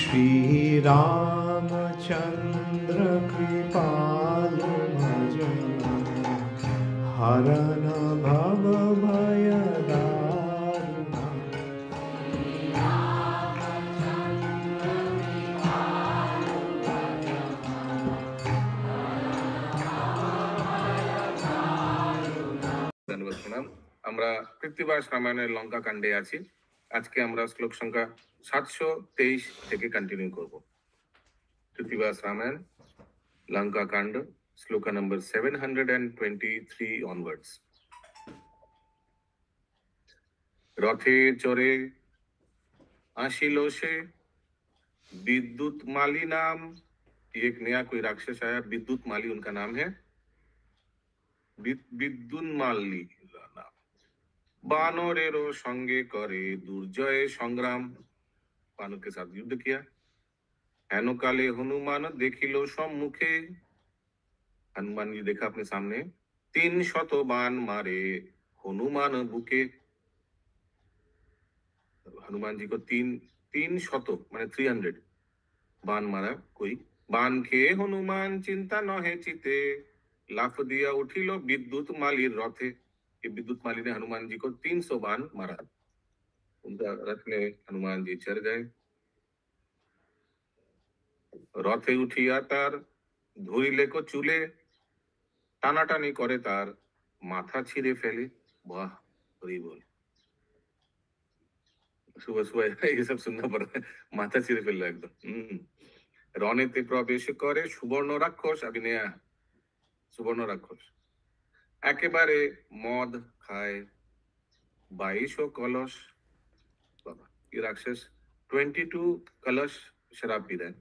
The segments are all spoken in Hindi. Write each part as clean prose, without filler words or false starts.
श्री रामचंद्र कृपालु भजन हरन भव भय दारुण। আমরা কৃত্তিবাস রামায়ণের লঙ্কা কাণ্ডে আছি। আজকে আমরা শ্লোক সংখ্যা 723 থেকে কন্টিনিউ করব। কৃত্তিবাস রামায়ণ লঙ্কা কাণ্ড শ্লোক নম্বর 723 অনওয়ার্ডস। रथे चोरे आशिलो से विद्युत माली नाम। एक नया कोई राक्षस आया, विद्युत माली उनका नाम है। विद्युत माली नाम। बानरेरो संगे करे दुर्जय संग्राम। बानर के साथ युद्ध किया। हेनो काले हनुमान देखिलो सम्मुखे। हनुमान जी देखा अपने सामने 300 बाण मारे हनुमान बुके। हनुमान जी को 300 माने 300 बाण मारा कोई। बाण के हनुमान चिंता नहे चिते लाफ दिया उठिलो विद्युत माली रथे। ये विद्युत माली ने हनुमान जी को 300 बाण मारा। उनका रथ में हनुमान जी चढ़ गए। रथे उठिया तार धुइले को चूले टानाटानी करे तार माथा छिरे फेले। वाह हरि बोल। सुबह सुबह ये सब सुनना पड़ रहा है, माथा छिरे फेल रहा है एकदम। রণেতে প্রবেশ করে সুবর্ণ রাক্ষস। অভিনয়া সুবর্ণ রাক্ষস একেবারে মদ খায় 22 কলস। বাবা ये राक्षस 22 कलश शराब पी रहे हैं।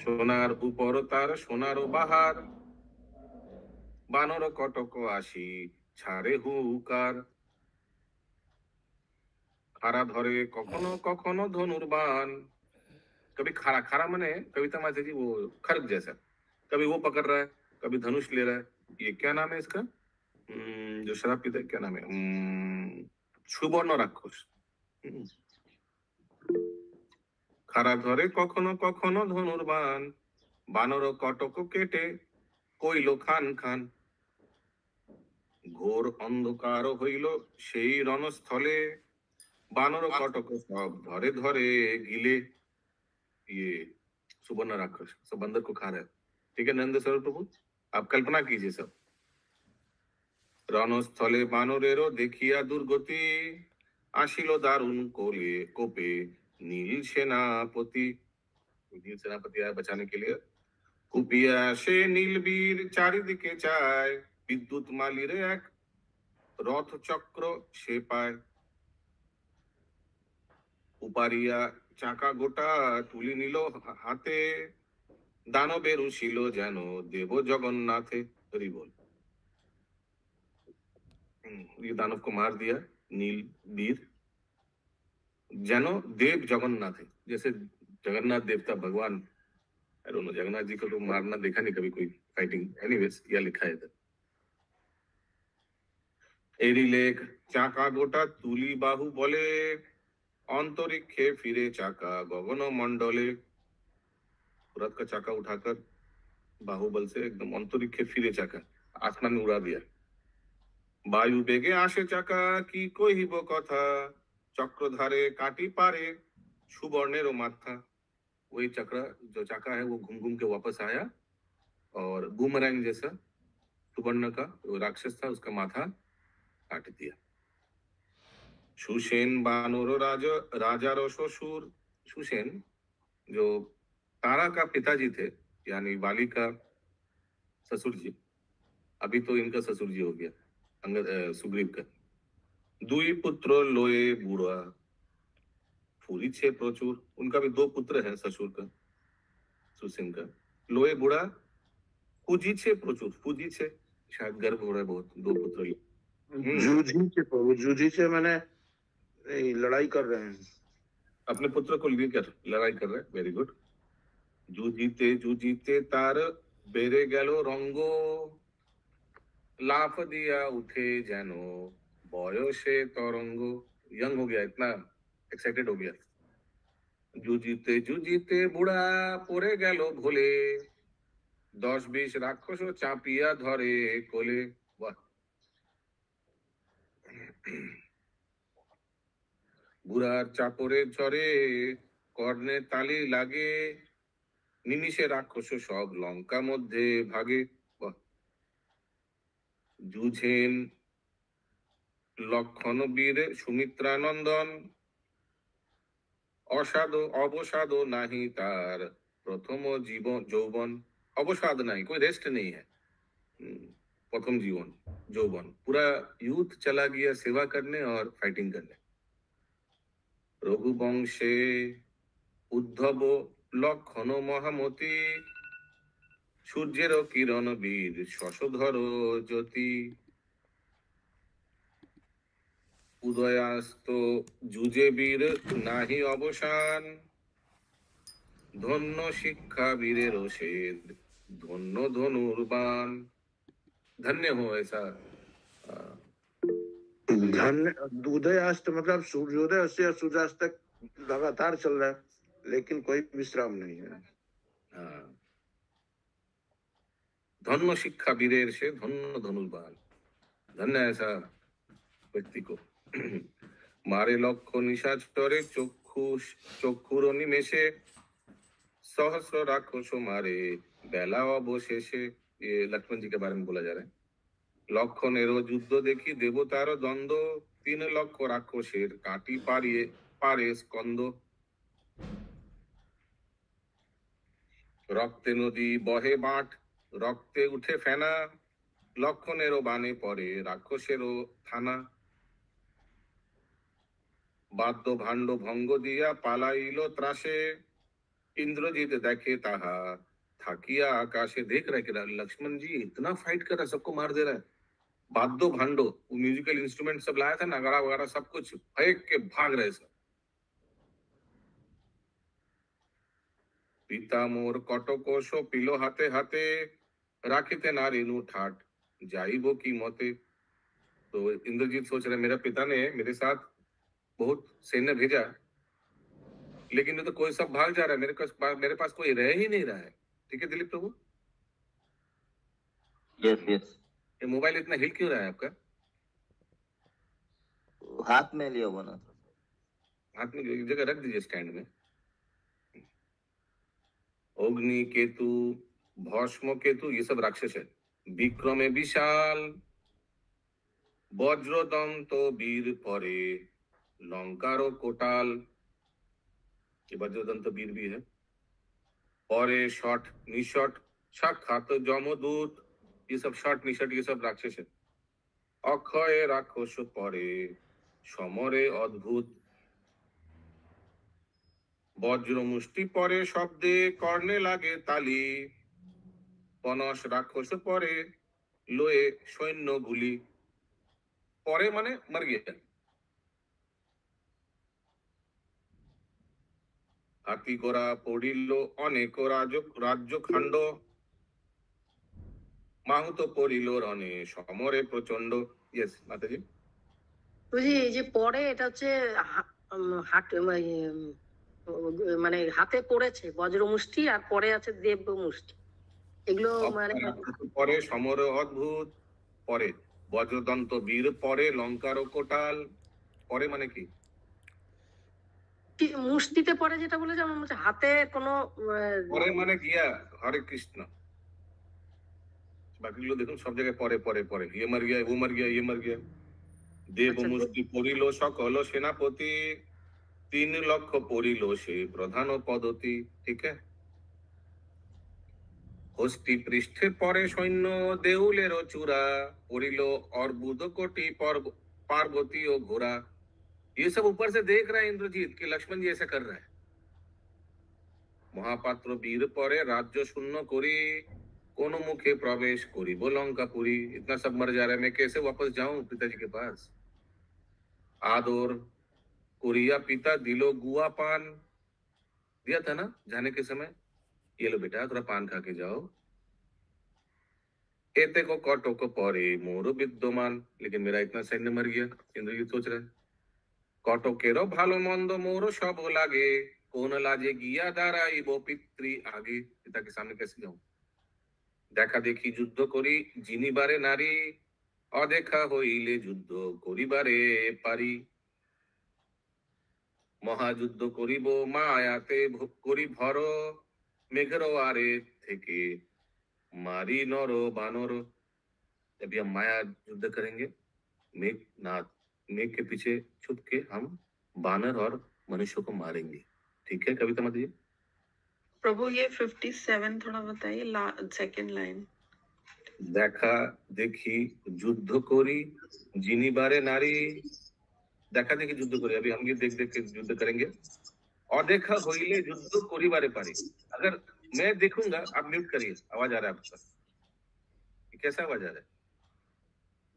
সোনার উপর তার সোনারও বাহার বানর কটক আসি ছাড়ে হুকার। খাড়া ধরে কখনো কখনো ধনুর্বাণ। कभी खड़ा खड़ा मने कविता माता जी वो खरग जैसा, कभी वो पकड़ रहा है कभी धनुष ले रहा है। ये क्या नाम है इसका? जो शराब पीता है क्या नाम है? সুবর্ণ রাক্ষস। খাড়া ধরে কখনো কখনো ধনুর্বাণ বানর কটক কেটে কইল খান খান। ঘোর অন্ধকার হইল সেই রণস্থলে বানর কটক সব ধরে ধরে গিলে। ये सुवर्ण राक्षस सब बंदर को खा रहा है। ठीक है नंद सर प्रभु, आप कल्पना कीजिए सब। रणस्थले बानरेरो देखिया दुर्गति आशिलो दारुण कोले कोपे नील सेनापति। नील सेनापति आया बचाने के लिए। कुपिया से नीलबीर चारिदिके चाय विद्युत मालिर एक रथ चक्र से पाय। उपारिया চাকা গোটা তুলি নিল হাতে দানবের উশিল যেন দেব জগন্নাথে। हरि बोल। ये दानव को मार दिया नील वीर जेनो देव जगन्नाथ है। जैसे जगन्नाथ देवता भगवान, I don't know Jagannath ji को तो मारना देखा नहीं कभी कोई फाइटिंग। एनीवेज यह लिखा है इधर। एरी लेख চাকা গোটা তুলি বাহু বলে अंतरिक्षे फिरे चाका गगन मंडले। रथ का चाका उठाकर बाहुबल से एकदम अंतरिक्षे फिरे चाका आसमान में उड़ा दिया। वायु बेगे आशे चाका की कोई वो कथा चक्रधारे काटी पारे सुवर्णेरो माथा। वही चक्र जो चाका है वो घूम घूम के वापस आया और बूमरैंग जैसा सुवर्ण का राक्षस था उसका माथा काट दिया। सुसेन बानर राजा रो ससुर। सुसेन जो तारा का पिताजी थे यानी वाली का ससुर जी, अभी तो इनका ससुर जी हो गया अंगद सुग्रीव का। दुई पुत्र लोए बुढ़ा फूरी छे प्रचुर। उनका भी 2 पुत्र हैं ससुर का सुसेन का। लोए बुढ़ा फूजी छे प्रचुर। फूजी छे शायद गर्व हो रहा है बहुत। 2 पुत्र जूझी छे माने लड़ाई कर रहे हैं, अपने पुत्र को लेकर लड़ाई कर रहे हैं। Very good. जूझीते तार बेरे गेलो रंगो लाफ दिया उठे जेनो बयसे तरंगो। यंग हो गया, इतना एक्साइटेड हो गया। জুজিতে জুজিতে বুড়া পড়ে গেল ভোলে, 10-20 রাক্ষস চাপিয়া ধরে কোলে। বাহ! বুড়ার চাপড়ের ঝরে কর্ণে তালি লাগে, নিমিষে রাক্ষস সব লঙ্কা মধ্যে ভাগে। বাহ! জুঝেন লক্ষণ বীর সুমিত্রানন্দন, অসাধু অবসাদ নাহি তার প্রথম জীবন যৌবন। अवसाद नहीं, कोई रेस्ट नहीं है। प्रथम जीवन যৌবন, पूरा यूथ चला गया सेवा करने और फाइटिंग करने। रघुवंशे उद्धव লক্ষণ মহামতি, সূর্যের কিরণ বীর শশধর জ্যোতি। উদয়াস্ত যুজে বীর নাহি অবসান, ধন্য শিক্ষা বীরের সেদ ধন্য ধনুর্বাन। धन्य हो ऐसा धन्य उदयास्त मतलब सूर्योदय से सूर्यास्त तक लगातार चल रहा है, लेकिन कोई विश्राम नहीं है। धन्य शिक्षा वीरेर से धन्य धनुर्बान, धन्य ऐसा व्यक्ति को। मारे लक्ष्य निशाचरे चक्षुर निमेषे, सहस्र राक्षस मारे बेला अवशेषे। ये लक्ष्मण जी के बारे में बोला जा रहा है। লক্ষণেরও যুদ্ধ দেখি দেবতার দ্বন্দ্ব, 3 লক্ষ রাক্ষসের কাটি পারে স্কন্দ। রক্তে নদী বহে বাঁট, রক্তে উঠে ফেনা, লক্ষণেরও বানে পড়ে রাক্ষসেরও থানা। বাদ্য ভাণ্ড ভঙ্গ দিয়া পালাইল ত্রাসে, इंद्रजीत देखे ताहा থাকিয়া आकाशे। देख रहे कि लक्ष्मण जी इतना फाइट कर रहा है, सबको मार दे रहा है। बाद्दो भांडो, वो म्यूजिकल इंस्ट्रूमेंट सब लाया था, नगाड़ा वगैरह सब कुछ फेंक के भाग रहे सब। पिता मोर कटकोश पिलो हाथे हाथे, राखिते नारीनु ठाट जाइबो की मते। तो इंद्रजीत सोच रहे मेरा पिता ने मेरे साथ बहुत सैन्य भेजा, लेकिन तो कोई सब भाग जा रहा है, मेरे पास कोई रह ही नहीं रहा है। ठीक है दिलीप प्रभु? Yes yes. ये मोबाइल इतना हिल क्यों रहा है आपका? हाथ में लिया हुआ ना, हाथ में एक जगह रख दीजिए स्टैंड में। अग्नि केतु भस्म केतु ये सब राक्षस है। विक्रमे विशाल वज्रदंत वीर परे लंकारो कोटाल। ये वज्रदंत वीर भी है। परे शट निशट साक्षात जमदूत, ये सब शट निशट ये सब राक्षस है। अक्षय राक्षस परे समरे अद्भुत, वज्र मुष्टि परे शब्दे कर्णे लागे ताली, पनस राक्षस परे लोए सैन्य गुली। परे माने मर गया। हाथी गोरा पड़िल अनेक राज्य खंड, माहुत पड़िल रणे समरे प्रचंड। यस माताजी। বুঝি এই যে পরে এটা হচ্ছে মানে হাতে পড়েছে বজ্র মুষ্টি, আর পরে আছে দেব মুষ্টি। এগুলো মানে পরে সমর অদ্ভুত, পরে বজ্রদন্ত বীর, পরে লঙ্কার কোটাল। পরে মানে কি? মুষ্টিতে পরে যেটা বলে যেমন হচ্ছে হাতে কোনো পরে মানে গিয়া হরে কৃষ্ণ। বাকিগুলো দেখুন সব জায়গায় পরে পরে পরে, ये मर गया वो मर गया ये मर गया। देव मुष्टि पड़िल सकल सेनापति, 3 লক্ষ পড়িল সে প্রধান পদতি। ঠিক है। হস্তি পৃষ্ঠে পরে সৈন্য দেউলের চূড়া, পড়িল अर्बुद कोटि पार्वती ও घोड़ा। ये सब ऊपर से देख रहा है इंद्रजीत कि लक्ष्मण जी ऐसा कर रहा है। महापात्र वीर परे राज्य शून्य करी, कोनो मुखे प्रवेश करी लंकापुरी। इतना सब मर जा रहा है, मैं कैसे वापस जाऊं पिताजी के पास? आदर कुरिया पिता दिलो गुआ पान, दिया था ना जाने के समय, ये लो बेटा थोड़ा पान खा के जाओ। एते को कटो को परे मोर विद्यमान, लेकिन मेरा इतना सैन्य मर गया। इंद्रजीत सोच रहे कटकेरो भालो मंद मोर सब लागे, কোন লাজে গিয়া দাঁড়াইব পিতৃ আগে, পিতাকে সামনে कैसे जाऊं, দেখা দেখি যুদ্ধ করি জিনিবারে নারী, অদেখা হইলে যুদ্ধ করিবারে পারি, মহাযুদ্ধ করিব মায়াতে করি ভর, মেঘর আরে থেকে मारी नौरो बानोरो। अभी हम माया युद्ध करेंगे, मेघनाथ, मेघ के पीछे छुप के हम बानर और मनुष्यों को मारेंगे। ठीक है, कविता मत दीजिए। प्रभु ये 57 थोड़ा बताइए, सेकंड लाइन। দেখা দেখি যুদ্ধ করি जिनिबारे नारी, দেখা দেখি যুদ্ধ করি, अभी हम ये देख देख के युद्ध करेंगे। अदेखा होइले युद्ध करिबारे पारी, अगर मैं देखूंगा, आप म्यूट करिए, आवाज आ रहा है आपका, कैसा आवाज आ रहा है?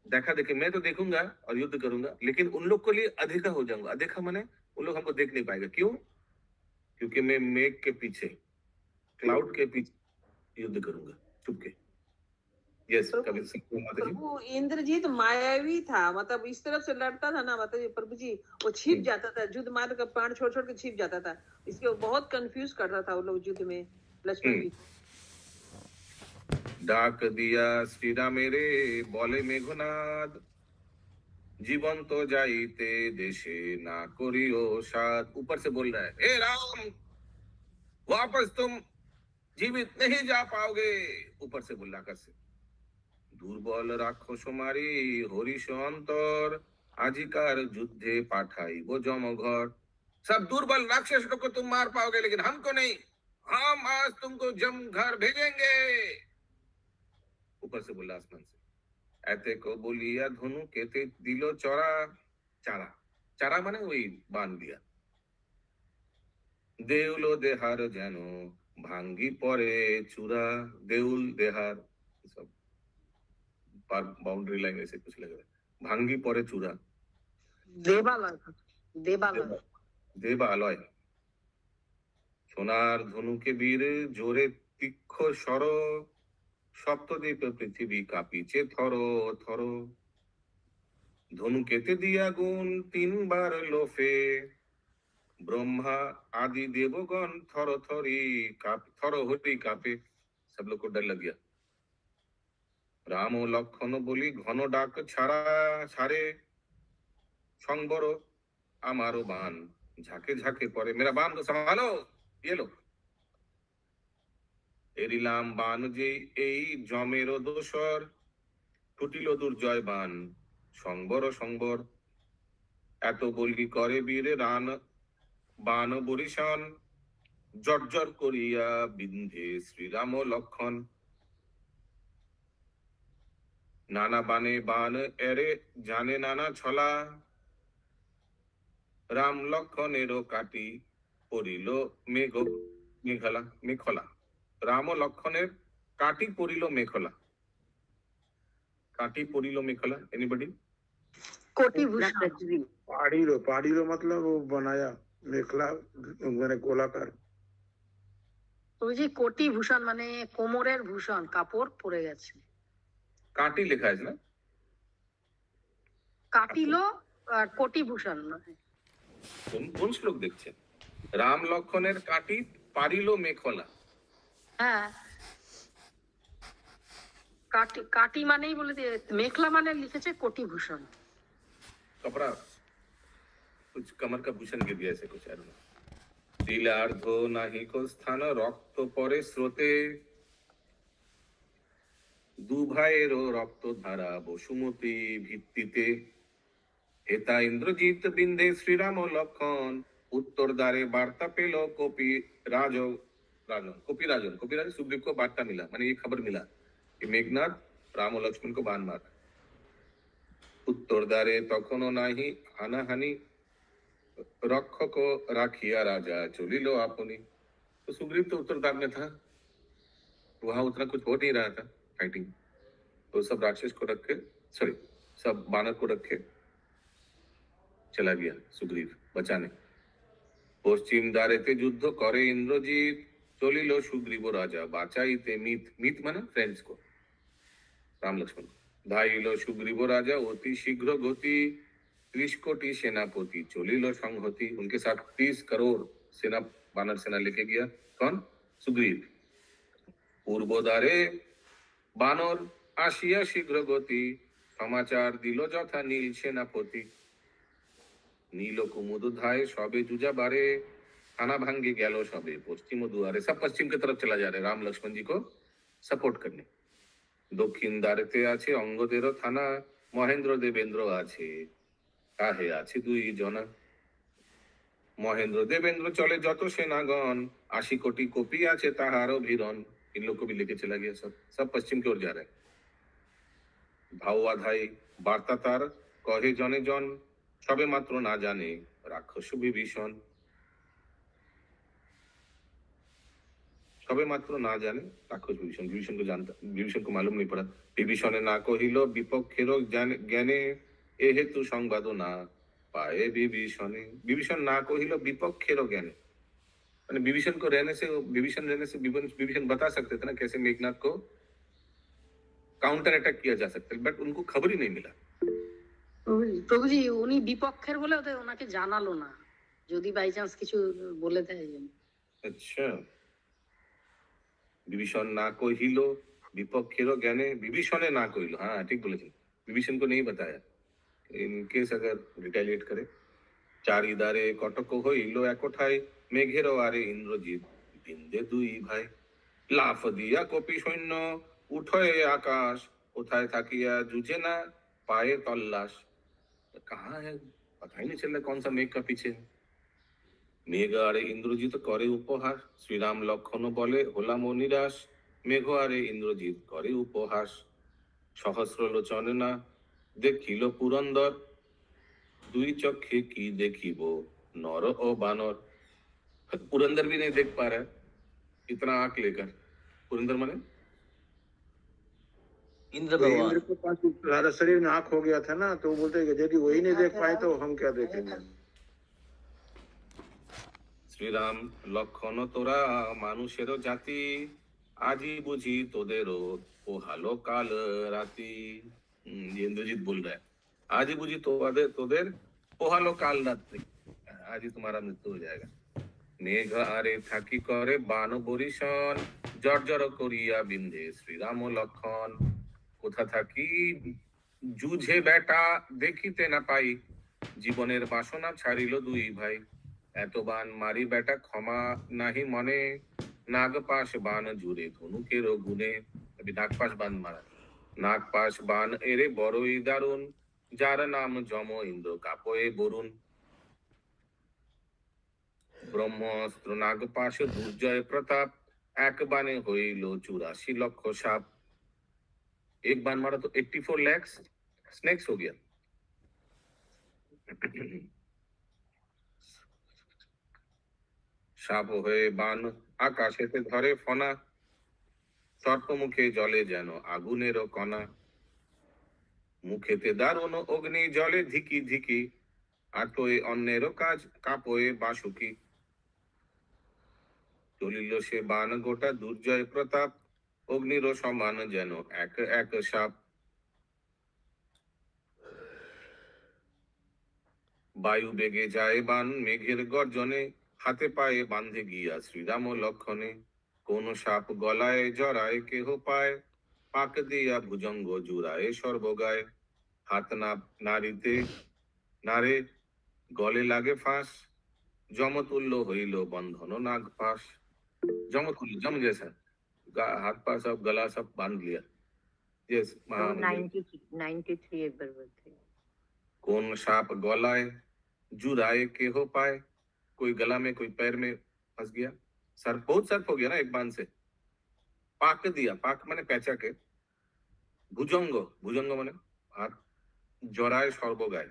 देखा देखी, मैं तो देखूंगा और युद्ध करूंगा, लेकिन उन लोग के लिए अधेखा हो जाऊंगा। अधेखा माने उन लोग हमको देख नहीं पाएगा। क्यों? क्योंकि मैं मेघ के पीछे, क्लाउड के पीछे युद्ध करूंगा छुप के। यस, कभी प्रभु इंद्रजीत मायावी था, मतलब इस तरफ से लड़ता था ना, मतलब प्रभु जी वो छिप जाता था, युद्ध मार्ग का प्राण छोड़ छोड़ के छिप जाता था, इसके बहुत कंफ्यूज करता था वो लोग युद्ध में लक्ष्मण जी। डाक दिया श्रीरा मेरे बोले मेघनाद, जीवन तो जाइते देशे ना करियो साथ। ऊपर से बोल रहा है, ए राम, वापस तुम जीवित नहीं जा पाओगे। ऊपर से बोल रहा से, दुर्बल राक्षस मारी हरिश अंतर, आजिकार युद्धे पाठाई वो जमघर। सब दुर्बल राक्षसों को तुम मार पाओगे, लेकिन हमको नहीं, हम आज तुमको जमघर भेजेंगे। ऊपर से बोला आसमान से, ऐते को बोलिया धनु केते दिलो चौरा, चारा, चारा माने वही बांध दिया। देउलो देहार जानो भांगी परे चूरा, देउल देहार सब बाउंड्री लाइन ऐसे कुछ लग रहा है, भांगी परे चूरा, देवालय, देवालय, देवालय। সোনার ধনুকে বীর জোরে তীক্ষ্ণ স্বর, সপ্তদ্বীপ পৃথিবী কাঁপিছে থর থর। ধনুকেতে দিয়া গুণ তিনবার লোফে, ब्रह्मा आदि देवगण थर थरी थर होती कापे। सब लोग को डर लग गया। राम और लक्षण बोली घन डाक छाड़ा छाड़े, संबर आमारो बाण झाके झाके पड़े। मेरा बाण तो संभालो, ये लो। এরিলাম বান যে এই জমের দোসর, টুটিল দুর্জয় বান সংবর সংবর। এত বলি করে বীরে রান বান বরিশান, জর্জর করিয়া বিন্ধে শ্রীরাম লক্ষণ। নানা বানে বান এরে জানে নানা ছলা, রাম লক্ষণেরও কাটি পড়িল মেঘলা মেখলা। রাম ও লক্ষণের কাটি পড়িল মেখলা। काटी पोरीलो मेखला, एनीबॉडी? कोटि भूषण, पाड़ीलो मतलब वो बनाया मेखला, मैंने गोलाकार। जी कोटि भूषण माने कोमरेर भूषण, कापड़ परे गेছে। काटी লেখা আছে না? কাটিলো আর কোটি ভূষণ নয়। কোন শ্লোক দেখছেন? রাম লক্ষণের কাটি পারিলো মেখলা। হ্যাঁ, काटी काटी मानेই বলে দিয়ে মেখলা মানে লিখেছে কোটি ভূষণ। कपड़ा कुछ कमर का भूषण गिर गया, ऐसे कुछ है ना। तिलार्ध नाही को स्थान रक्त परे स्रोते, দুভাইয়েরও রক্ত ধারা বসুমতী ভিত্তিতে। হেতা ইন্দ্রজিৎ বিন্ধে শ্রীরাম ও লক্ষণ, उत्तर द्वारे वार्ता पेलो कपि राजन कपि राजन सुग्रीव को वार्ता मिला, माने ये खबर मिला कि मेघनाथ राम और लक्ष्मण को बाण मारा। उत्तर द्वारे तखनो नाही हानाहानि, रक्षक राखिया राजा चलिलो आपनी। तो सुग्रीव तो उत्तर द्वार में था, वहां उतना कुछ हो नहीं रहा था फाइटिंग, तो सब राक्षस को रख के, सॉरी सब बानर को रख के चला गया सुग्रीव बचाने। पश्चिम द्वारेते युद्ध करे इंद्रजीत, चलिलो सुग्रीव राजा बाचाईते मित। मित माने फ्रेंड्स को, राम लक्ष्मण को। धाइलो सुग्रीव राजा अति शीघ्र गति, 30 कोटि सेनापति चलिलो संहति। उनके साथ 30 करोड़ सेना বানর সেনা लेके गया कौन सुग्रीव पूर्व द्वारे বানর আসিয়া শীঘ্র গতি সমাচার দিল যথা নীল সেনাপতি नील कुमुद धाय सबे जुजा बारे थाना भांगे गैलो सबे पश्चिम दुआरे सब पश्चिम की तरफ चला जा रहे राम लक्ष्मण जी को सपोर्ट करने दक्षिण द्वारेते आछे अंगदेरो थाना महेंद्र देवेंद्र आछे काहे आछे दुई जना महेंद्र देवेंद्र चले যত सेनागण 80 कोटी कोपी आछे ताहारो भीरन इन लोग को भी लेके चला गया सब पश्चिम की ओर जा रहे हैं भावा धाई वार्ता तार कहे जने जन सबे मात्र ना जाने राक्षस विभीषण सबे मात्र ना जाने राक्षस विभीषण विभीषण को जानता विभीषण को मालूम नहीं पड़ा विभीषण ना कहिलो विपक्षेर ज्ञाने ए हेतु संवाद ना पाए विभीषण ना कहिलो विपक्षेर ज्ञाने मैंने विभीषण को रहने से विभीषण बता सकते थे ना कैसे मेघनाथ को काउंटर अटैक किया जा सकता है बट उनको खबर ही नहीं मिला প্রভুজি উনি বিপক্ষের বলে ওনাকে জানালো না যদি বাই চান্স কিছু বলে দেয় अच्छा विभीषण ना कहिलो विपक्षेर ज्ञाने विभीषणे ना कहिलो हाँ ठीक बोले विभीषण को नहीं बताया इन केस अगर रिटेलिएट करे चारि दारे कटक हইলো একঠাই মেঘের আরে ইন্দ্রজিৎ বিন্দে দুই ভাই লাফ দিয়া কপি সৈন্য উঠে আকাশ কোথায় থাকিয়া জুঝে না পায়ে তল্লাশ कहाँ है पता ही नहीं चल रहा कौन सा मेघ का पीछे मेघ आरे इंद्रजीत करे उपहास श्री राम लक्षण बोले होलाम निराश मेघ आरे इंद्रजीत करे उपहास सहस्र लोचने ना देखिल पुरंदर दुई चक्षे की देखिबो नर ओ बानर पुरंदर भी नहीं देख पा रहा है इतना आंख लेकर पुरंदर माने इंद्र भगवान इंद्र के पास सारा शरीर में आंख हो गया था ना तो वो बोलते कि यदि वही नहीं देख पाए तो हम क्या देखेंगे श्री राम लक्षण तोरा मानुषेर जाति आजी बुझी तोदेरो पोहालो काल राती इंद्रजीत बोल रहा है आज ही बुझी तोदेर पोहालो काल रात्रि आज ही तुम्हारा मृत्यु हो जाएगा मेघ आरे थाकी करे बान बरिशन जर्जर करिया बिंदे श्री राम लक्षण কোথা থাকি জুঝে বেটা দেখিতে না পাই জীবনের বাসনা ছাড়িল দুই ভাই এত বান মারি বেটা ক্ষমা নাহি মনে নাগপাশ বান জুড়ে ধনুকের গুণে নাগপাশ বান মারা নাগপাশ বান এরে বড়ই দারুণ যার নাম যম ইন্দ্র কাপয়ে বরুণ ব্রহ্মাস্ত্র নাগপাশ দুর্জয় প্রতাপ এক বানে হইল 84 লক্ষ সাপ एक बाण मारा तो 84 लाख स्नेक्स हो गया साप হয়ে বান আকাশেতে ধরে ফনা সর্প মুখে জলে যেন আগুনের কণা মুখেতে দারুণ অগ্নি জলে ধিকি ধিকি আতয়ে অন্যের কাজ কাপয়ে বাসুকি চলিল সে বান গোটা দুর্জয় প্রতাপ অগ্নির সমান যেন এক এক সাপ বায়ু বেগে যায় বান মেঘের গর্জনে হাতে পায়ে বাঁধে গিয়া শ্রীরাম লক্ষণে কোন সাপ গলায় জড়ায় কেহ পায় পাক দিয়া ভুজঙ্গ জুড়ায় সর্বগায় হাত না নারীতে নারে গলে লাগে ফাঁস जमतुल्य হইল बंधन नाग पास जमतुल्य जम जैसा हाथ पास सब गला सब बांध लिया यस 93 एक बार बोलते कौन साप गलाए जुराए के हो पाए कोई गला में कोई पैर में फंस गया सर्प बहुत सर्प हो गया ना एक बांध से पाक दिया पाक माने पैचा के भुजंग भुजंग माने हाथ जराए सर्वगाय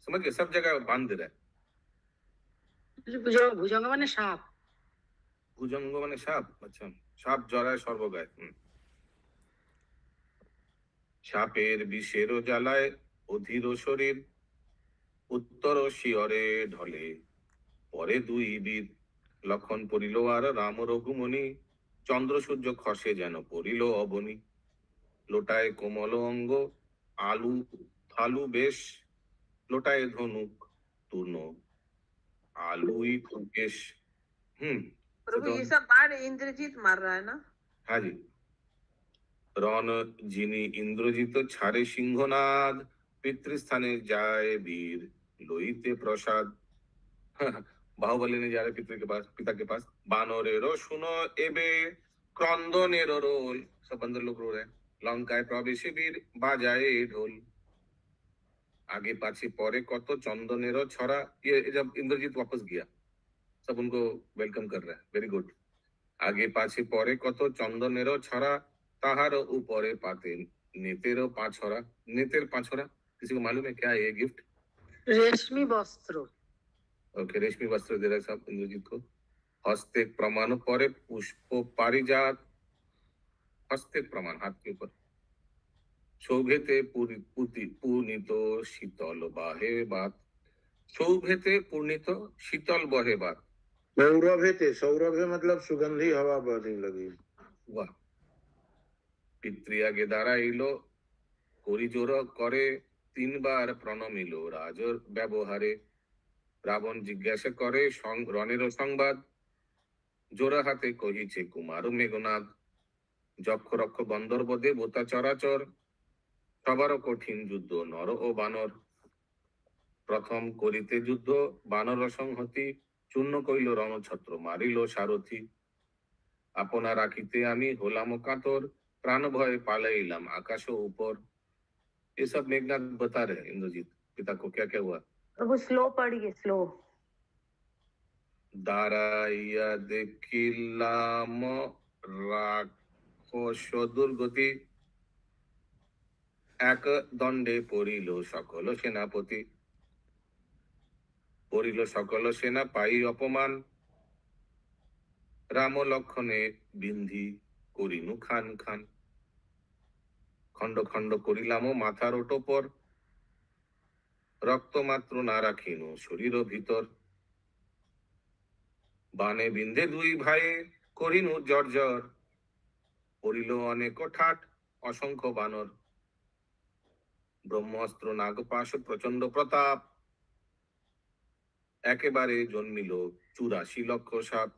समझ गए सब जगह बांध दे रहा है ভুজঙ্গ মানে সাপ ভুজঙ্গ মানে সাপ আচ্ছা সাপ জরায় সর্বগায় সাপের বিষের জ্বালায় অধীর শরীর উত্তর শিয়রে ঢলে পরে দুই বীর লক্ষণ পড়িল আর রাম রঘুমণি চন্দ্র সূর্য খসে যেন পড়িল অবনী লোটায় কোমল অঙ্গ আলু ফালু বেশ লোটায় ধনুক তূর্ণ আলুই ফুকেশ प्रभु तो ये सब बाढ़ इंद्रजीत मार रहा है ना? हाँ जी। রণ যিনি ইন্দ্রজিত ছাড়ে সিংহনাদ, পিতৃস্থানে যায় বীর লইতে প্রসাদ। बाहुबली ने जा रहे पिता के पास, बानरेरो सुनो एबे क्रंदनेरो रोल, सब बंदर लोग रो रहे हैं। लंकाय प्रवेशे वीर बाजाए ढोल, आगे पाछे परे कत चंदनेरो छड़ा। ये जब इंद्रजीत वापस गया, सब उनको वेलकम कर रहा है, वेरी गुड। आगे पाछे परे कत चंदनेरो छड़ा, ताहार ऊपरे पाते नेतेरो पाछड़ा। नेतेर पाछड़ा किसी को मालूम है क्या है ये गिफ्ट? रेशमी वस्त्र। ओके, रेशमी वस्त्र दे रहे सब इंद्रजीत को। हस्ते प्रमाण परे पुष्प पारिजात, हस्ते प्रमाण हाथ के ऊपर। शोभेते पूर्णित शीतल बाहे बात, शोभेते पूर्णित शीतल बहे बात। सौरभ है मतलब सुगंधी हवा बहने लगी। वाह। पितृयागे दाঁড়াইলো করিজোর করে, তিনবার প্রণমিল রাজর ব্যবহারে। রাবণ জিজ্ঞাসা করে রণের সংবাদ, জোড়া হাতে কহিছে কুমার মেঘনাদ। যক্ষ রক্ষ গন্ধর্ব দেবতা চরাচর, সবার কঠিন যুদ্ধ নর ও বানর। প্রথম করিতে যুদ্ধ বানর সংহতি, চূর্ণ কইল রণছত্র মারিল সারথি। আপনা রাখিতে আমি হলাম কাতর, प्राण भय पालैलाम आकाश ऊपर। ये सब मेघनाथ बता रहे इंद्रजीत पिता को क्या क्या हुआ। प्रभु स्लो पढ़िए, स्लो। दाराइया देखिलाम राक्षस दुर्गति, एक दंडे पड़िल सकल सेनापति। पड़िल सकल सेना पाई अपमान, राम लक्षणे बिंधी करिनु खान खान। खंड खंड करिलाम माथार टोपर, रक्त मात्र ना राखिनु शरीर भीतर। बाने बिंदे दुई भाई करिनु जर्जर, पड़िल अनेक ठाट असंख्य बानर। ब्रह्मास्त्र नागपाश प्रचंड प्रताप, एकेबारे जन्मिल 84 लक्ष साप।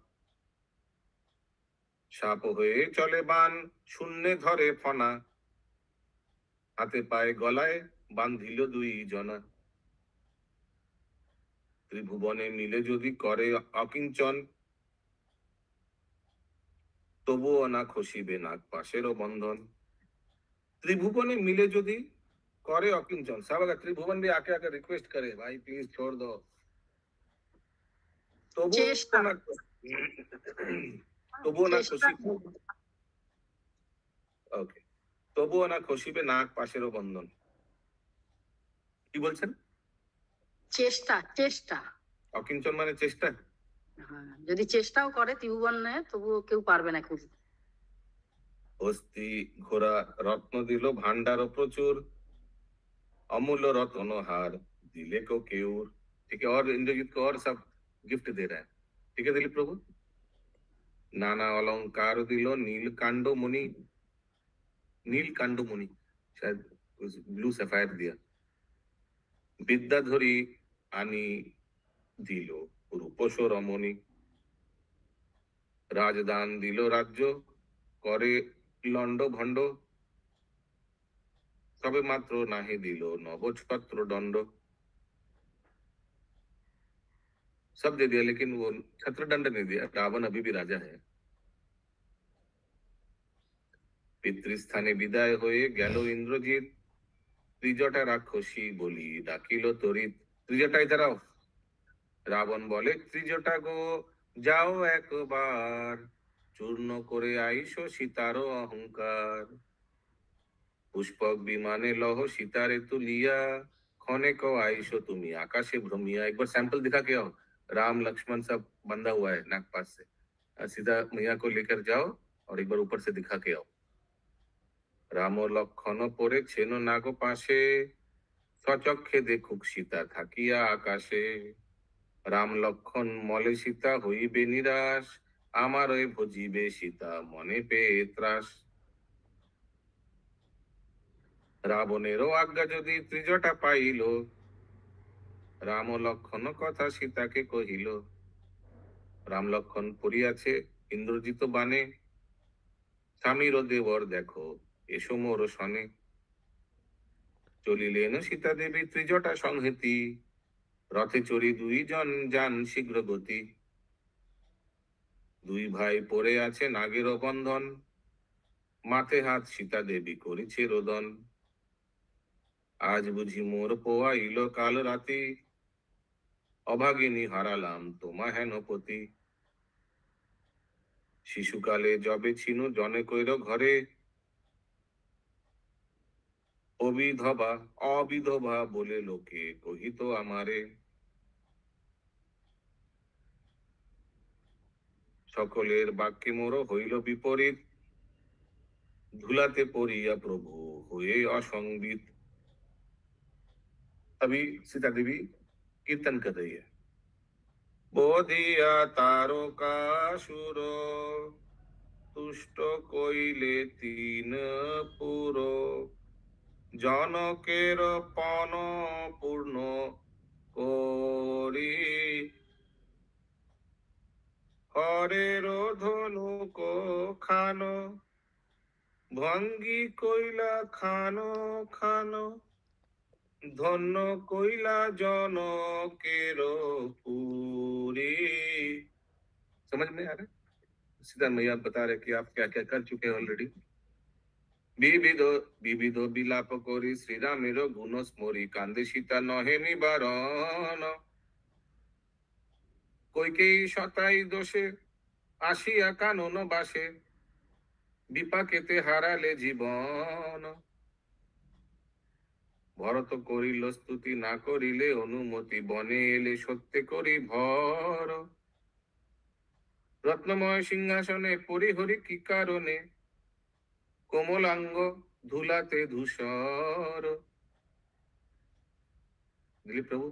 साप हये चले बान शून्य धरे फना, हाथे पाए गलाय बांधिल दुई जना। त्रिभुवने मिले यदि करे अकिंचन, तबुओ ना खसिबे नाग पाशेर बंधन। त्रिभुवने मिले यदि करे अकिंचन, सब अगर त्रिभुवन भी आके आके रिक्वेस्ट करे भाई प्लीज छोड़ दो, तबुओ ना खसिबे। ओके, তবুও না খসিবে নাক পাশেরও বন্ধন। কি বলছেন? চেষ্টা, চেষ্টা। অকিঞ্চন মানে চেষ্টা। হ্যাঁ, যদি চেষ্টাও করে ত্রিভুবনে তবুও কেউ পারবে না খুঁজতে। হস্তি ঘোড়া রত্ন দিল ভান্ডার প্রচুর, अमूल्य रत्न हार दिले को केऊर। ठीक है, और इंद्रजीत को और सब गिफ्ट दे रहा है। ठीक है दिलीप प्रभु। नाना अलंकार दिलो नीलकांड मुनि, नीलकांड मुनि शायद ब्लू सफायर दिया। विद्याधरी आनी दिलो रूपस रमणी, राजदान दिलो राज्य करे लंड भंड। तबे मात्र नाहि दिलो नवछत्र दंड। सब दे दिया लेकिन वो छत्र दंड नहीं दिया। रावण अभी भी राजा है। पितृस्थाने विदाय हुए गेलो इंद्रजीत, त्रिजटा राक्षसी बोली डाकिलो तरित। त्रिजटा इधर आओ। रावण बोले त्रिजटा गो जाओ एक बार, चूर्ण करे आइसो सीतारो अहंकार। पुष्पक विमाने लहो सीतारे तुलिया, खने को आइसो तुम्ही आकाशे भ्रमिया। एक बार सैंपल दिखा के आओ। राम लक्ष्मण सब बंधा हुआ है नागपास से, सीधा मैया को लेकर जाओ और एक बार ऊपर से दिखा के आओ। राम लक्षण परे छेनो नागो पाशे, सचक्षे देखुक सीता থাকিয়া आकाशे। राम लक्षण मले सीता हইবে निराश, আমারই ভজিবে सीता मने পেয়ে ত্রাস। রাবণেরও আজ্ঞা যদি ত্রিজটা পাইল, राम लक्षण कथा सीता के कहिल। রাম লক্ষণ পড়িয়াছে ইন্দ্রজিৎ বানে, স্বামীর দেবর দেখো এসো মোর সনে। চলিলেন সীতা দেবী ত্রিজটা সংহতি, রথে চড়ি দুইজন যান শীঘ্র গতি। দুই ভাই পড়ে আছে নাগের বন্ধন, মাথে হাত সীতা দেবী করিছে রোদন। আজ বুঝি মোর পোয়াইল কাল রাতে, অভাগিনী হারালাম তোমা হেনপতি। শিশুকালে যবে ছিনু জনে কইর ঘরে, অবিধবা অবিধবা বলে লোকে কহিত আমারে। সকলের বাক্যে মোর হইল বিপরীত, ধুলাতে পড়িয়া প্রভু হয়ে असंबित। अभी सीता देवी कीर्तन कर रही है। बोधिया तारकासुर, तुष्ट कइले तीन पुर। जनकेर पन पूर्ण करी, हरेर धनुक खानो। भंगी कइला खानो खानो, धन्य कइला जनकेर पुरी। समझ में आ रहा है? सीता मैया बता रहे कि आप क्या क्या कर चुके हैं ऑलरेडी। विविधो विविधो বিলাপ করি শ্রীরামের গুণ স্মরি, কান্দে সীতা নহে নিবারণ। কইকেয়ী শতাই দোষে, আসিয়া কানন বাসে। বিপাকেতে হারালে জীবন, ভরত করিল স্তুতি না করিলে অনুমতি। বনে এলে সত্যে করি ভর, রত্নময় সিংহাসনে পরিহরি কি কারণে। কোমলাঙ্গ ধুলাতে ধূসর। दिलीप प्रभु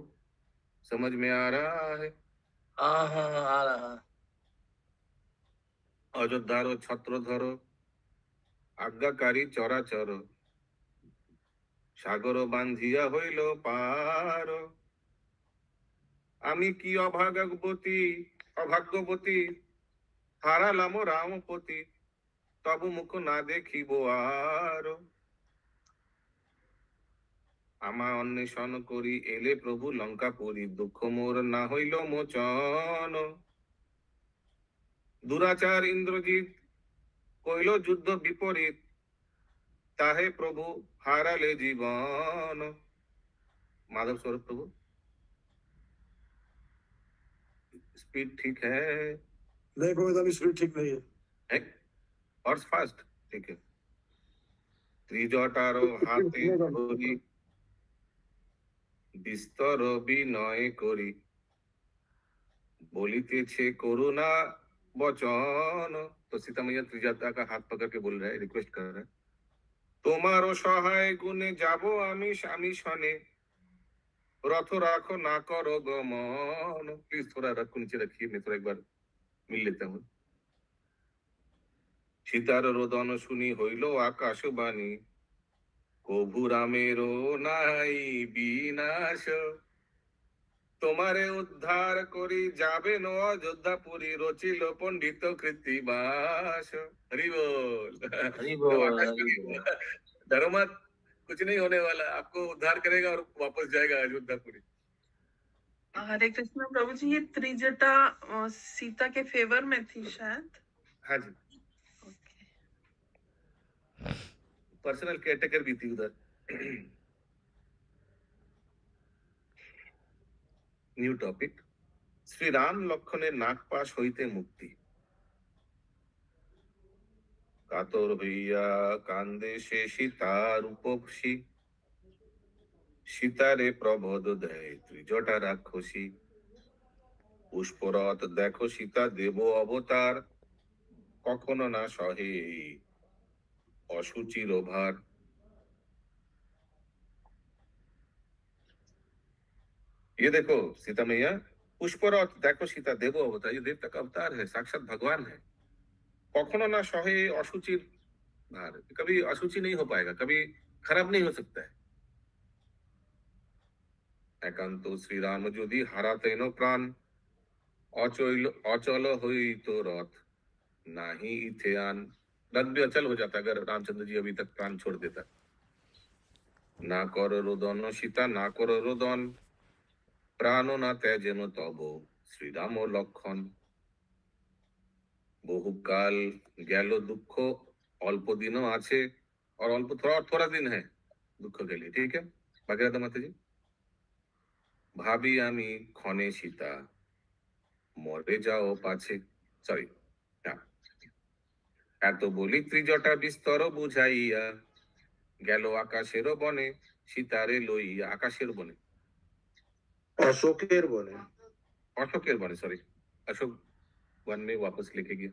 समझ में आ रहा है? हाँ हाँ आ रहा। অযোধ্যার ছত্রধর, আজ্ঞাকারী চরাচর। সাগর বান্ধিয়া হইল পার। আমি কি অভাগ্যবতী, হারালাম রামপতি। তবু মুখ না দেখিব আর। আমা অন্বেষণ করি এলে প্রভু লঙ্কাপুরী। দুঃখ মোর না হইল মোচন। দুরাচার ইন্দ্রজিৎ কইল যুদ্ধ বিপরীত, তাহে প্রভু হারালে জীবন। माधव स्वरूप प्रभु स्पीड ठीक है? नहीं गोविंद अभी स्पीड ठीक नहीं है। हॉर्स फास्ट ठीक है। त्रिजटार हाथे धरी, বিস্তর বিনয় করি। बोलितेछे करुणा बचन। तो सीता मैया त्रिजटा का हाथ पकड़ के बोल रहा है, रिक्वेस्ट कर रहा है। তোমারও সহায় গুণে যাব আমি স্বামী সনে। रथ राखो ना करो गमन। प्लीज थोड़ा रथ को नीचे रखिए, मैं थोड़ा एक बार मिल लेता हूँ। सीतार रोदन सुनी হইল আকাশবাণী, কভু রামেরও নাই বিনাশ। তোমারে উদ্ধার করি যাবেন অযোধ্যাপুরী, রচিল পণ্ডিত কৃত্তিবাস। हरि बोल। हरि बोल, तो हरि आकाशवाणी बोल। डरो मत, कुछ नहीं होने वाला, आपको उद्धार करेगा और वापस जाएगा अयोध्यापुरी। हरे कृष्ण प्रभु जी, ये त्रिजटा सीता के फेवर में थी शायद। हाँ जी, ओके। पर्सनल केयरटेकर भी थी उधर। New topic. শ্রী রাম লক্ষণের নাগপাশ হইতে মুক্তি। কাতর হইয়া কান্দে সে সীতার উপসী। সীতারে প্রবোধ দেয় ত্রিজটা রাক্ষসী। পুষ্পরথ দেখো সীতা দেব অবতার, কখনো না সহে অসুচির ভার। ये देखो सीता मैया, पुष्परथ देखो सीता देव अवतार, ये देवता का अवतार है, साक्षात भगवान है। कखनो ना सहे अशुचिर भार, कभी अशुचि नहीं हो पाएगा, कभी खराब नहीं हो सकता है। एकांत श्री राम यदि हारातेन प्राण, अचल अचल हईत रथ नाही इथे आन। रथ भी अचल हो जाता अगर रामचंद्र जी अभी तक प्राण छोड़ देता। ना कर रोदन सीता ना कर रोदन प्राण ना त्याजेन तब श्रीराम लक्षण। বহুকাল গেল দুঃখ অল্প দিনও আছে और अल्प थोड़ा थोड़ा दिन है दुख के लिए। ठीक है भागीरथ माता जी। भाभी आमी ক্ষণে सीता মরে যাও পাছে। সরি এত বলি ত্রিজটা বিস্তর বুঝাইয়া গেল আকাশের বনে সীতারে লইয়া। আকাশের বনে अशोकेर बने অশোকের বনে सॉरी अशोक वन में वापस लेके गया।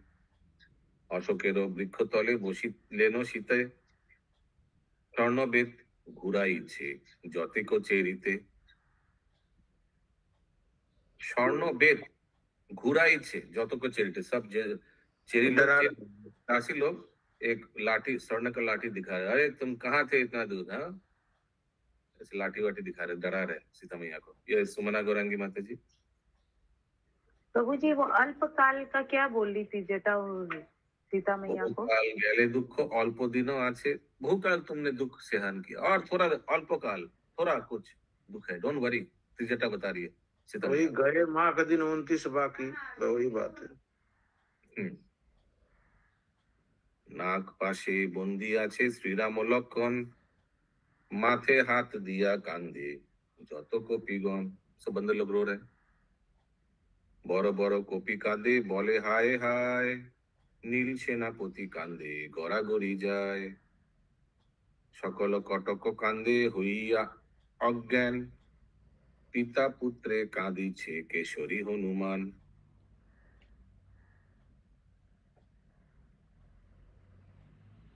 অশোকের বৃক্ষ তলে বসিলেন সীতে স্বর্ণবেদ ঘুরাইছে যতেক চেরিতে। স্বর্ণবেদ घुराइছে যতক चेरिते सब चेरी दासी लोग एक लाठी स्वर्ण का लाठी दिखा रहे। अरे तुम कहाँ थे इतना दूर। हाँ ऐसे लाठी वाठी दिखा रहे डरा रहे सीता मैया को। ये सुमना गौरांगी माता जी। प्रभु जी वो अल्पकाल का क्या बोल रही थी जटा सीता मैया को? बहुकाल गैले दुख अल्प दिनों आछे। बहुकाल तुमने दुख सहन किया और थोड़ा अल्पकाल थोड़ा कुछ दुख है। डोंट वरी त्रिजटा बता रही है सीता वही मैया। गए माँ का दिन 29 बाकी तो वही बात है। नाक पाशे बंदी आछे श्रीराम लक्षण माथे हाथ दिया कांदे যত কপিগণ। सब बंदे लोग रो रहे। বড় বড় কপি কাঁদে বলে হায় হায় নীল সেনাপতি কান্দে গড়াগড়ি যায়। সকল কটক কান্দে হইয়া অজ্ঞান পিতা পুত্রে কাঁদিছে কেশরী হনুমান।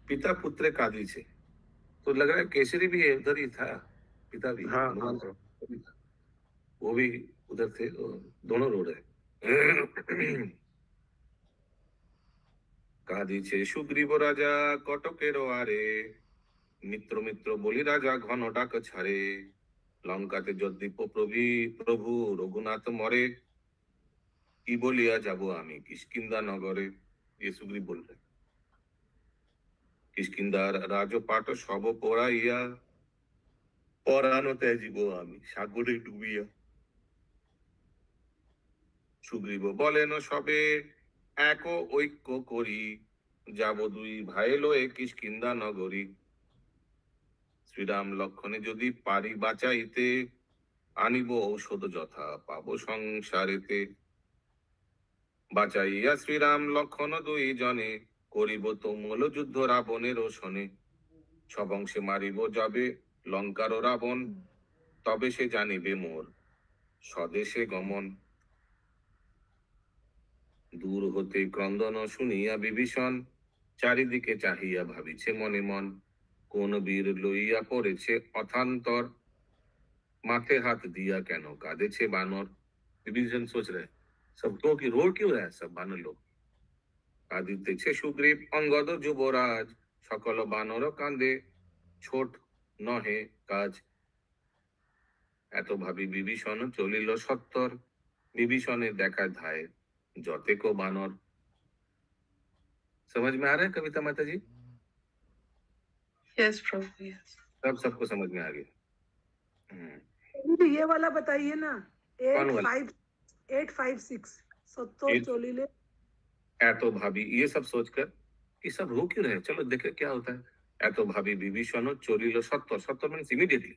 पिता पुत्र कादी से तो लग रहा है केसरी भी उधर ही था। पिता भी हाँ, हनुमान हाँ। भी था। वो भी उधर थे दोनों रो रहे। কাঁদিছে সুগ্রীব রাজা কটকের আরে মিত্র মিত্র বলি রাজা ঘন ডাক ছাড়ে। লঙ্কাতে যদ্দীপ প্রভু রঘুনাথ মরে কি বলিয়া যাব আমি কিষ্কিন্ধা নগরে। ये सुग्रीव बोल रहे। কিষ্কিন্ধার রাজপাট সব পড়াইয়া পরানো ত্যাজিব আমি সাগরে ডুবিয়া। সুগ্রীব বলেন সবে এক ঐক্য করি যাব দুই ভাই লয়ে কিষ্কিন্ধা নগরী। শ্রীরাম লক্ষণে যদি পারি বাঁচাইতে আনিব ঔষধ যথা পাবো সংসারেতে। বাঁচাইয়া শ্রীরাম লক্ষণ দুই জনে করিব তুমুল যুদ্ধ রাবণের শোনে। সবংশে মারিব যাবে লঙ্কার রাবণ তবে সে জানিবে মোর স্বদেশে গমন। দূর হতে ক্রন্দন শুনিয়া বিভীষণ চারিদিকে চাহিয়া ভাবিছে মনে মন। কোন বীর লইয়া পড়েছে অথান্তর माथे हाथ दिया कैनो कादे छे बानर। विभीषण सोच रहे सब तो की रो क्यों रहा है सब बानर लोग। आदित्य छे सुग्रीव अंगद যুবরাজ সকল বানর কান্দে ছোট নহে কাজ। এত ভাবি বিভীষণ চলিল সত্তর विभीषणे देखा धाय जोते को बानर। समझ में आ रहा है कविता माता जी? यस प्रभु यस। सबको समझ में आ गया। ये वाला बताइए ना 856 सत्तर चोलीले। एतो भाभी ये सब सोचकर कि सब रो क्यों रहे चलो देखे क्या होता है। एतो भाभी विभीषण चलिल सत्तर सत्तर मीन्स इमीडिएटली।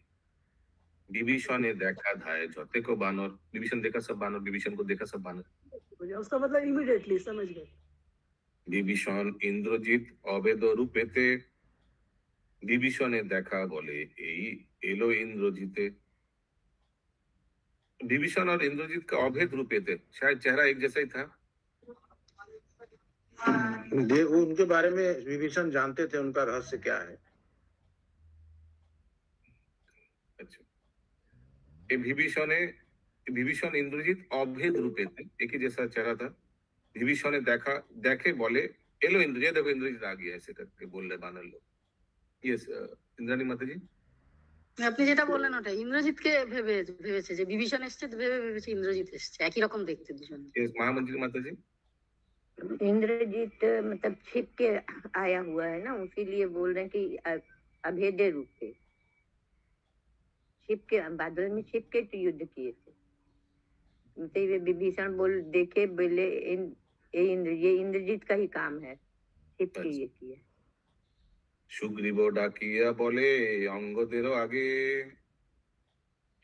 विभीषणे देखा धाय जोते को बानर। विभीषण देखा सब बानर विभीषण को देखा सब बानर। उसका मतलब इमीडिएटली समझ गए। विभीषण इंद्रजित अभेद रूपेते विभीषणे देखा बोले এই এলো इंद्रजिते। विभीषण और इंद्रजीत का अभेद रूपेते शायद चेहरा एक जैसा ही था। उनके बारे में विभीषण जानते थे उनका रहस्य क्या है। अच्छा ये विभीषण इंद्रजीत अभेद रूपे थे एक ही जैसा चेहरा था। विभीषण ने देखा देखे बोले एलो इंद्रजीत देखो इंद्रजीत आ गया ऐसे करके बोल रहे बानर लोग। यस इंद्राणी माता जी। আপনি যেটা বললেন ওটা ইন্দ্রজিৎকে ভেবেছে যে বিভীষণ এসছে, ভেবেছে ইন্দ্রজিৎ এসছে, একই রকম দেখতে দুজন। महामंत्री माता जी इंद्रजीत मतलब छिप के आया हुआ है ना, इसीलिए बोल रहे हैं कि अभेद्य रूप से छिप के, बादल में छिप के तो युद्ध किए थे। मतलब ये विभीषण बोल देखे बोले ये इंद्रजीत का ही काम है, छिप के ये किया। সুগ্রীব ডাকিয়া বলে অঙ্গদেরও আগে,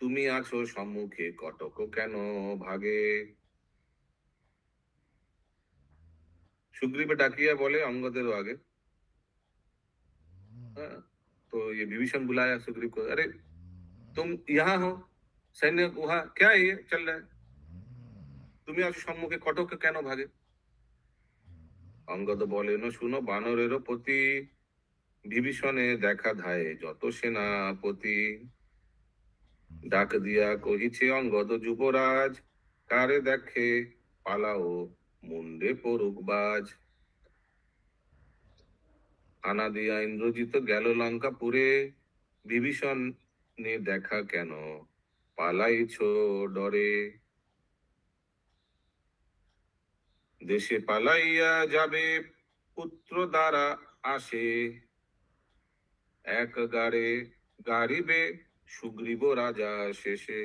তুমি আছো সম্মুখে কটক কেন ভাগে। सुग्रीव डाकिया बोले अंगदेरो आगे। तो ये विभीषण बुलाया सुग्रीव को, अरे तुम यहाँ हो, सैन्य वहां क्या है ये चल रहा है, তুমি আছো সম্মুখে কটক কেন ভাগে। অঙ্গদ বলেন শুনো বানরেরও পতি, বিভীষণে দেখা ধায়ে যত সেনাপতি। ডাক দিয়া কহিছে অঙ্গদ যুবরাজ, কারে দেখে পালাও মুন্ডে পড়ুক বাজ। আনা দিয়া ইন্দ্রজিৎ গেল লঙ্কাপুরে, বিভীষণ নে দেখা কেন পালাইছ ডরে। দেশে পালাইয়া যাবে পুত্র দ্বারা আসে, এক গাড়ে গাড়িবে সুগ্রীব রাজা শেষে।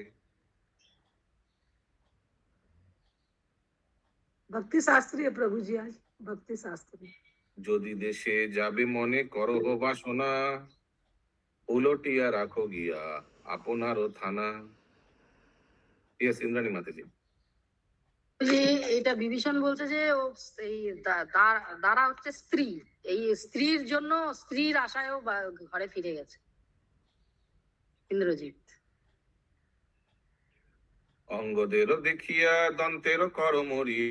भक्ति शास्त्री है प्रभु जी, आज भक्ति शास्त्री। যদি দেশে যাবে মনে করহ বাসনা, উলটিয়া রাখো গিয়া আপনারও থানা। ইয়েস ইন্দ্রাণী মাতাজি। যে এটা বিভীষণ বলছে যে ও এই দ্বারা হচ্ছে স্ত্রী, এই স্ত্রীর জন্য স্ত্রীর আশায়ও ঘরে ফিরে গেছে ইন্দ্রজিৎ। অঙ্গদেরও দেখিয়া দন্তেরও করমরি,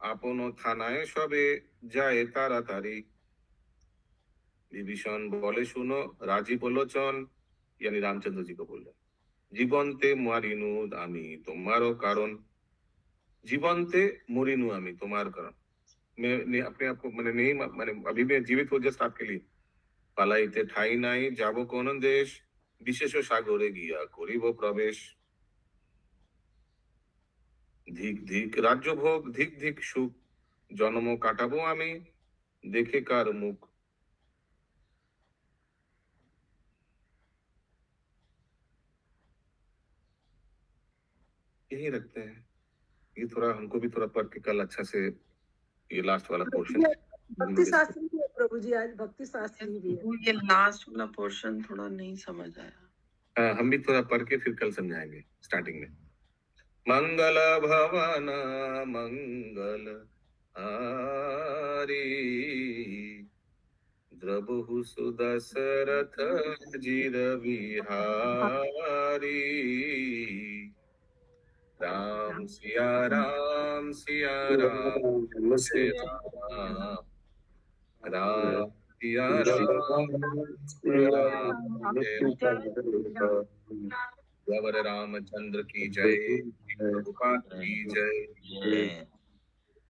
আপন থানায় সবে যায় তাড়াতাড়ি। বিভীষণ বলে শুনো রাজীব লোচন, यानी रामचंद्र जी को बोल रहे, জীবন্তে মারিনু আমি তোমারও কারণ। জীবন্তে মরিনু আমি তোমার কারণ, मैं अपने आप को मैंने नहीं मैंने अभी मैं जीवित हो जस्ट आपके लिए। পালাইতে ঠাই নাই যাব কোন দেশ, বিশেষ সাগরে গিয়া করিব প্রবেশ। ধিক ধিক রাজ্য ভোগ ধিক ধিক সুখ, জন্ম কাটাবো আমি দেখে কার মুখ। यही रखते हैं, ये थोड़ा हमको भी थोड़ा पढ़ के कल अच्छा से ये लास्ट वाला पोर्शन। भक्ति शास्त्री भी है प्रभु जी, आज भक्ति शास्त्री भी है। ये लास्ट वाला पोर्शन थोड़ा नहीं समझ आया। हम भी थोड़ा पढ़ के फिर कल समझाएंगे स्टार्टिंग में। मंगल भवन मंगल हारी, द्रबहु सुदशरथ जिर विहारी। राम सिया राम सिया राम सिया राम सिया राम रामचंद्र की जय, प्रभुपाद की जय।